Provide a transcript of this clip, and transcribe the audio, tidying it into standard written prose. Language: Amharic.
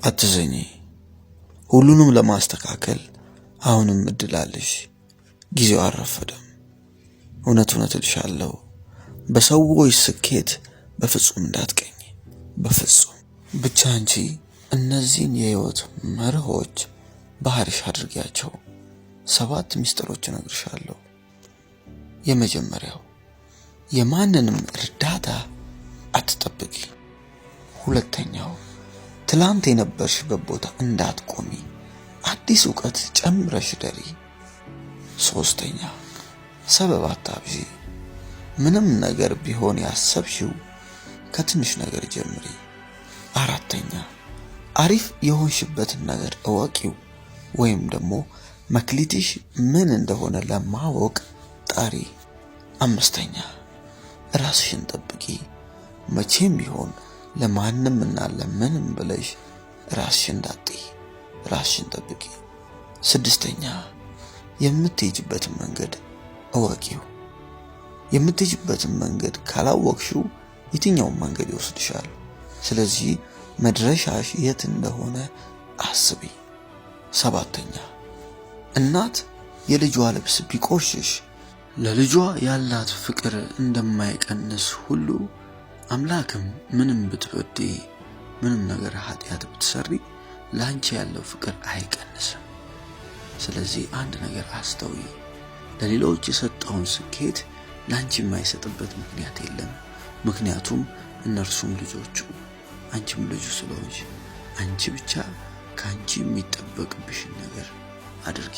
አትዘኚ። ሁሉንም ለማስተካከል አሁንም እድል አለሽ። ጊዜው አልረፈደም። እውነት እልሻለሁ፣ በሰዎች ስኬት በፍጹም እንዳትቀኝ። በፍጹም። ብቻ አንቺ እነዚህን የህይወት መርሆች ባህሪሽ አድርጊያቸው። 7 ሚስጥሮች እነግርሻለሁ። የመጀመሪያው፣ የማንንም እርዳታ አትጠብቂ። ሁለተኛው፣ ትላንት የነበርሽበት ቦታ እንዳትቆሚ፣ አዲስ ዕውቀት ጨምረሽ ደሪ። ሶስተኛ፣ ሰበብ አታብዢ። ምንም ነገር ቢሆን ያሰብሽው ከትንሽ ነገር ጀምሪ። አራተኛ፣ አሪፍ የሆንሽበትን ነገር እወቂው፣ ወይም ደግሞ መክሊትሽ ምን እንደሆነ ለማወቅ ጣሪ። አምስተኛ፣ ራስሽን ጠብቂ። መቼም ቢሆን ለማንም እና ለምንም ብለሽ ራስሽን እንዳትጥይ፣ ራስሽን ጠብቂ። ስድስተኛ፣ የምትሄጂበትን መንገድ እወቂው። የምትሄጂበትን መንገድ ካላወቅሽው የትኛውን መንገድ ይወስድሻል? ስለዚህ መድረሻሽ የት እንደሆነ አስቢ። ሰባተኛ፣ እናት የልጇ ልብስ ቢቆሽሽ ለልጇ ያላት ፍቅር እንደማይቀንስ ሁሉ አምላክም ምንም ብትበድይ፣ ምንም ነገር ኃጢአት ብትሰሪ ላንቺ ያለው ፍቅር አይቀንስም። ስለዚህ አንድ ነገር አስተውይ። ለሌሎች የሰጠውን ስኬት ላንቺ የማይሰጥበት ምክንያት የለም። ምክንያቱም እነርሱም ልጆቹ፣ አንቺም ልጁ ስለሆንሽ አንቺ ብቻ ካንቺ የሚጠበቅብሽን ነገር አድርጊ።